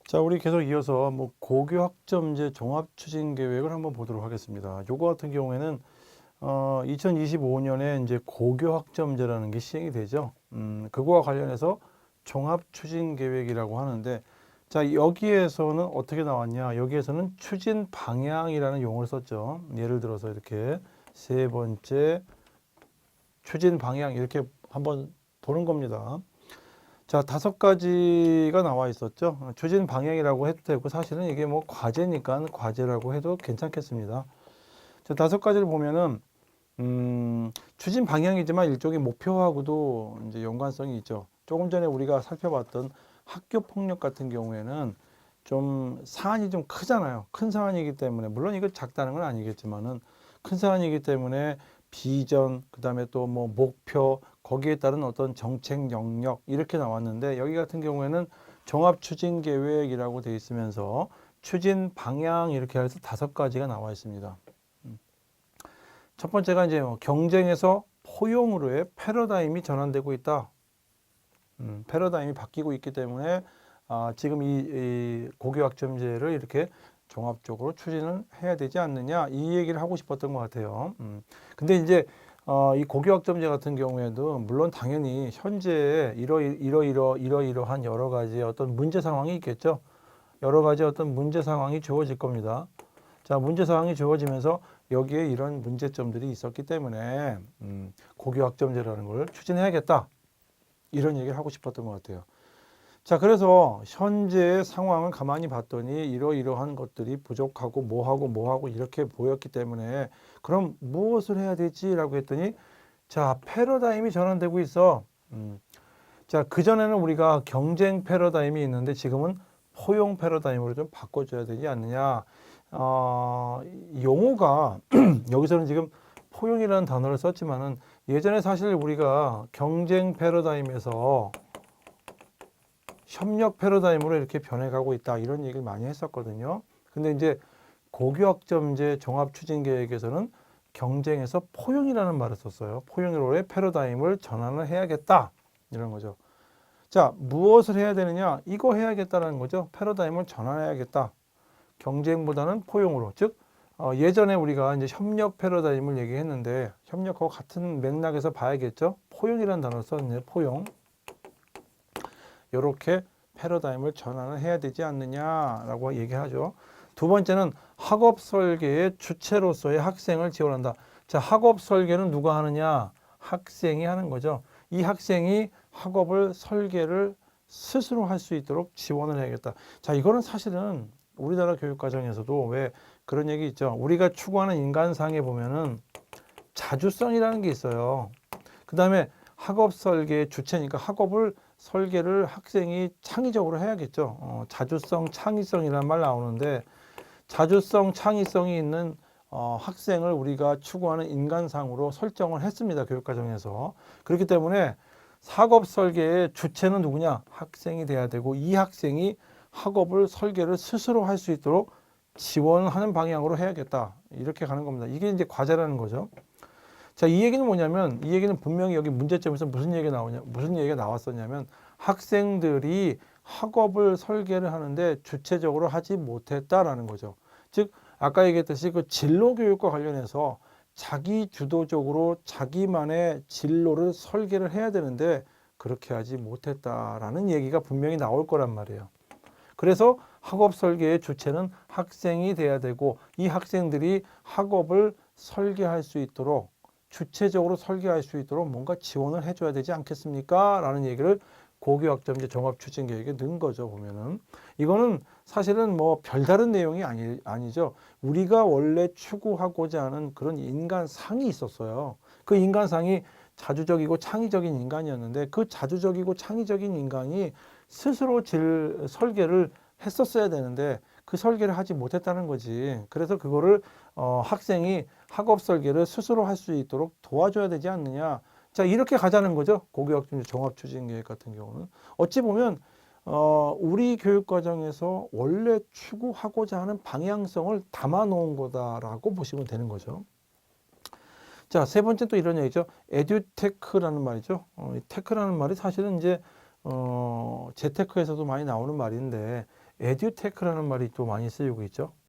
자, 우리 계속 이어서 고교학점제 종합추진계획을 한번 보도록 하겠습니다. 요거 같은 경우에는 2025년에 이제 고교학점제라는 게 시행이 되죠. 그거와 관련해서 종합추진계획이라고 하는데, 자, 여기에서는 어떻게 나왔냐? 여기에서는 추진 방향이라는 용어를 썼죠. 예를 들어서 이렇게 세 번째 추진 방향 이렇게 한번 보는 겁니다. 자, 5가지가 나와 있었죠. 추진 방향이라고 해도 되고, 사실은 이게 뭐 과제니까 과제라고 해도 괜찮겠습니다. 자, 5가지를 보면은, 추진 방향이지만 일종의 목표하고도 이제 연관성이 있죠. 조금 전에 우리가 살펴봤던 학교 폭력 같은 경우에는 좀 사안이 좀 크잖아요. 큰 사안이기 때문에, 물론 이거 작다는 건 아니겠지만은, 큰 사안이기 때문에 비전, 그 다음에 또 뭐 목표, 거기에 따른 어떤 정책 영역 이렇게 나왔는데, 여기 같은 경우에는 종합 추진 계획이라고 되어 있으면서 추진 방향 이렇게 해서 5가지가 나와 있습니다. 첫 번째가 이제 경쟁에서 포용으로의 패러다임이 전환되고 있다. 패러다임이 바뀌고 있기 때문에 지금 이 고교학점제를 이렇게 종합적으로 추진을 해야 되지 않느냐, 이 얘기를 하고 싶었던 것 같아요. 근데 이제 이 고교학점제 같은 경우에도 물론 당연히 현재 이러이러한 여러 가지 어떤 문제 상황이 있겠죠. 여러 가지 어떤 문제 상황이 주어질 겁니다. 자, 문제 상황이 주어지면서 여기에 이런 문제점들이 있었기 때문에 고교학점제라는 걸 추진해야겠다, 이런 얘기를 하고 싶었던 것 같아요. 자, 그래서 현재의 상황을 가만히 봤더니 이러이러한 것들이 부족하고 뭐하고 이렇게 보였기 때문에 그럼 무엇을 해야 되지라고 했더니, 자, 패러다임이 전환되고 있어. 자, 그전에는 우리가 경쟁 패러다임이 있는데 지금은 포용 패러다임으로 좀 바꿔줘야 되지 않느냐. 용어가 여기서는 지금 포용이라는 단어를 썼지만은 예전에 사실 우리가 경쟁 패러다임에서 협력 패러다임으로 이렇게 변해가고 있다, 이런 얘기를 많이 했었거든요. 근데 이제 고교학점제 종합추진계획에서는 경쟁에서 포용이라는 말을 썼어요. 포용으로의 패러다임을 전환을 해야겠다, 이런 거죠. 자, 무엇을 해야 되느냐? 이거 해야겠다는 거죠. 패러다임을 전환해야겠다. 경쟁보다는 포용으로. 즉 예전에 우리가 이제 협력 패러다임을 얘기했는데, 협력하고 같은 맥락에서 봐야겠죠. 포용이라는 단어를 썼는데, 포용. 이렇게 패러다임을 전환을 해야 되지 않느냐라고 얘기하죠. 두 번째는 학업 설계의 주체로서의 학생을 지원한다. 자, 학업 설계는 누가 하느냐? 학생이 하는 거죠. 이 학생이 학업을 설계를 스스로 할 수 있도록 지원을 해야겠다. 자, 이거는 사실은 우리나라 교육과정에서도 왜 그런 얘기 있죠. 우리가 추구하는 인간상에 보면은 자주성이라는 게 있어요. 그 다음에 학업 설계의 주체니까 학업을 설계를 학생이 창의적으로 해야겠죠. 자주성, 창의성이라는 말 나오는데, 자주성, 창의성이 있는 학생을 우리가 추구하는 인간상으로 설정을 했습니다. 교육과정에서. 그렇기 때문에 학업 설계의 주체는 누구냐? 학생이 돼야 되고, 이 학생이 학업을 설계를 스스로 할 수 있도록 지원하는 방향으로 해야겠다, 이렇게 가는 겁니다. 이게 이제 과제라는 거죠. 자, 이 얘기는 뭐냐면, 이 얘기는 분명히 여기 문제점에서 무슨 얘기가 나왔었냐면, 학생들이 학업을 설계를 하는데 주체적으로 하지 못했다라는 거죠. 즉, 아까 얘기했듯이 그 진로 교육과 관련해서 자기 주도적으로 자기만의 진로를 설계를 해야 되는데 그렇게 하지 못했다라는 얘기가 분명히 나올 거란 말이에요. 그래서 학업 설계의 주체는 학생이 돼야 되고, 이 학생들이 학업을 설계할 수 있도록, 주체적으로 설계할 수 있도록 뭔가 지원을 해줘야 되지 않겠습니까? 라는 얘기를 고교학점제 종합추진계획에 넣은 거죠, 보면은. 이거는 사실은 뭐 별다른 내용이 아니죠. 우리가 원래 추구하고자 하는 그런 인간상이 있었어요. 그 인간상이 자주적이고 창의적인 인간이었는데, 그 자주적이고 창의적인 인간이 스스로 설계를 했었어야 되는데 그 설계를 하지 못했다는 거지. 그래서 그거를 학생이 학업 설계를 스스로 할 수 있도록 도와줘야 되지 않느냐. 자, 이렇게 가자는 거죠. 고교학점 종합추진계획 같은 경우는 어찌 보면 우리 교육과정에서 원래 추구하고자 하는 방향성을 담아 놓은 거다라고 보시면 되는 거죠. 자, 세 번째 또 이런 얘기죠. 에듀테크라는 말이죠. 이 테크라는 말이 사실은 이제 재테크에서도 많이 나오는 말인데, 에듀테크라는 말이 또 많이 쓰이고 있죠.